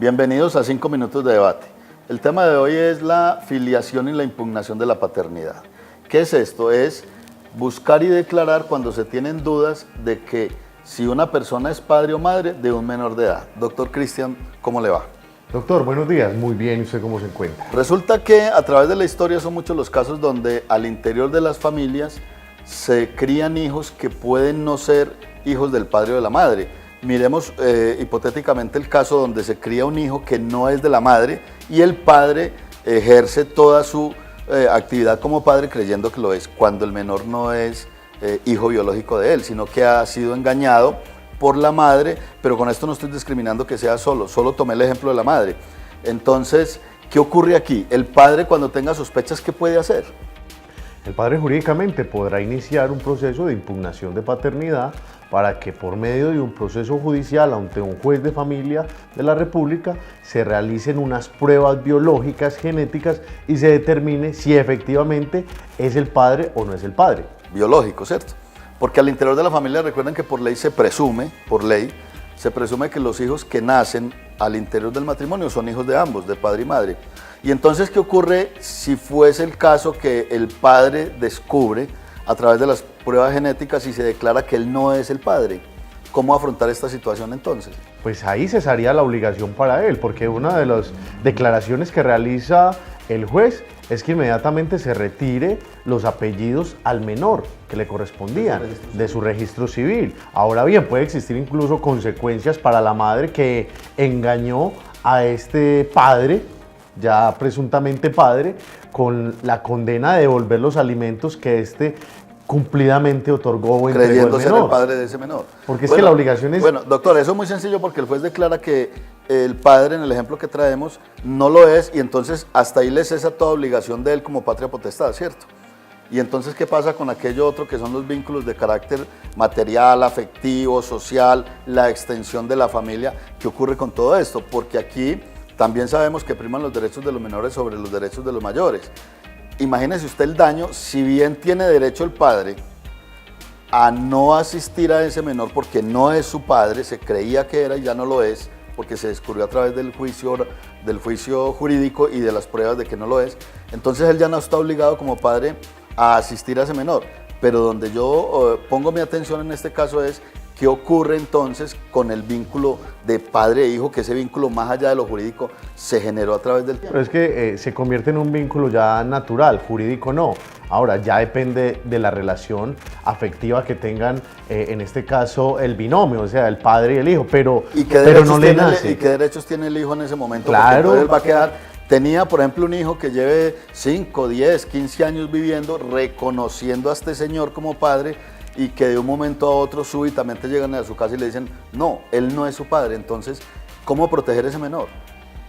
Bienvenidos a 5 minutos de debate. El tema de hoy es la filiación y la impugnación de la paternidad. ¿Qué es esto? Es buscar y declarar cuando se tienen dudas de que si una persona es padre o madre de un menor de edad. Doctor Cristian, ¿cómo le va? Doctor, buenos días. Muy bien, ¿y usted cómo se encuentra? Resulta que a través de la historia son muchos los casos donde al interior de las familias se crían hijos que pueden no ser hijos del padre o de la madre. Miremos hipotéticamente el caso donde se cría un hijo que no es de la madre y el padre ejerce toda su actividad como padre creyendo que lo es, cuando el menor no es hijo biológico de él, sino que ha sido engañado por la madre, pero con esto no estoy discriminando que sea solo tomé el ejemplo de la madre. Entonces, ¿qué ocurre aquí? El padre, cuando tenga sospechas, ¿qué puede hacer? El padre jurídicamente podrá iniciar un proceso de impugnación de paternidad para que por medio de un proceso judicial ante un juez de familia de la República se realicen unas pruebas biológicas, genéticas y se determine si efectivamente es el padre o no es el padre. Biológico, ¿cierto? Porque al interior de la familia recuerden que por ley se presume que los hijos que nacen al interior del matrimonio son hijos de ambos, de padre y madre. Y entonces, ¿qué ocurre si fuese el caso que el padre descubre a través de las pruebas genéticas y se declara que él no es el padre? ¿Cómo afrontar esta situación entonces? Pues ahí cesaría la obligación para él, porque una de las declaraciones que realiza el juez es que inmediatamente se retire los apellidos al menor que le correspondían de su registro civil. Ahora bien, puede existir incluso consecuencias para la madre que engañó a este padre, ya presuntamente padre, con la condena de devolver los alimentos que éste cumplidamente otorgó o entregó al menor. Creyendo ser el padre de ese menor. Porque es que la obligación es... Bueno, doctor, eso es muy sencillo porque el juez declara que el padre, en el ejemplo que traemos, no lo es y entonces hasta ahí le cesa toda obligación de él como patria potestad, ¿cierto? Y entonces, ¿qué pasa con aquello otro que son los vínculos de carácter material, afectivo, social, la extensión de la familia? ¿Qué ocurre con todo esto? Porque aquí también sabemos que priman los derechos de los menores sobre los derechos de los mayores. Imagínese usted el daño, si bien tiene derecho el padre a no asistir a ese menor porque no es su padre, se creía que era y ya no lo es, porque se descubrió a través del juicio jurídico y de las pruebas de que no lo es, entonces él ya no está obligado como padre a asistir a ese menor. Pero donde yo pongo mi atención en este caso es qué ocurre entonces con el vínculo de padre e hijo, que ese vínculo más allá de lo jurídico se generó a través del tiempo. Pero es que se convierte en un vínculo ya natural, jurídico no. Ahora ya depende de la relación afectiva que tengan, en este caso el binomio, o sea, el padre y el hijo, pero no le nace. ¿Y qué derechos tiene el hijo en ese momento? Claro. Porque entonces él va a quedar, tenía por ejemplo un hijo que lleve 5, 10, 15 años viviendo, reconociendo a este señor como padre, y que de un momento a otro súbitamente llegan a su casa y le dicen, no, él no es su padre. Entonces, ¿cómo proteger a ese menor?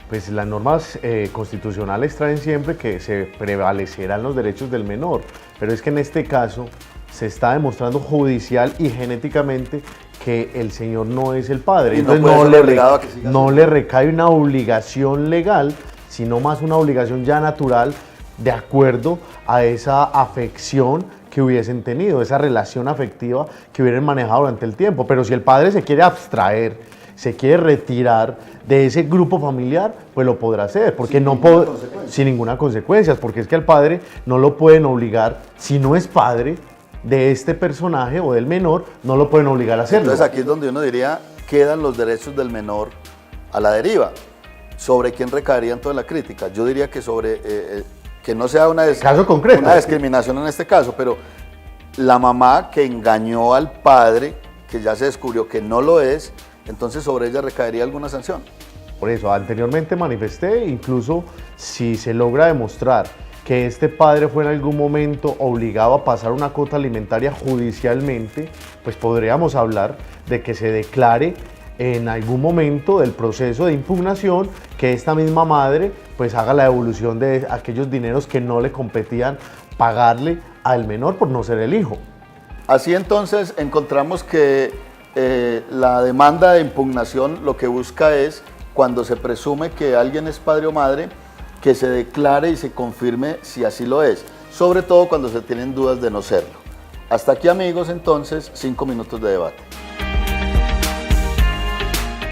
Pues las normas constitucionales traen siempre que se prevalecerán los derechos del menor, pero es que en este caso se está demostrando judicial y genéticamente que el señor no es el padre. Y entonces no le recae una obligación legal, sino más una obligación ya natural de acuerdo a esa afección que hubiesen tenido, esa relación afectiva que hubieran manejado durante el tiempo. Pero si el padre se quiere abstraer, se quiere retirar de ese grupo familiar, pues lo podrá hacer, porque sin ninguna consecuencia, porque es que al padre no lo pueden obligar, si no es padre de este personaje o del menor, no lo pueden obligar a hacerlo. Entonces aquí es donde uno diría, quedan los derechos del menor a la deriva. ¿Sobre quién recaería toda la crítica? Yo diría que sobre... que no sea una discriminación en este caso, pero la mamá que engañó al padre, que ya se descubrió que no lo es, entonces sobre ella recaería alguna sanción. Por eso, anteriormente manifesté, incluso si se logra demostrar que este padre fue en algún momento obligado a pasar una cuota alimentaria judicialmente, pues podríamos hablar de que se declare en algún momento del proceso de impugnación que esta misma madre pues haga la devolución de aquellos dineros que no le competían pagarle al menor por no ser el hijo. Así entonces encontramos que la demanda de impugnación lo que busca es, cuando se presume que alguien es padre o madre, que se declare y se confirme si así lo es, sobre todo cuando se tienen dudas de no serlo. Hasta aquí, amigos, entonces 5 minutos de debate.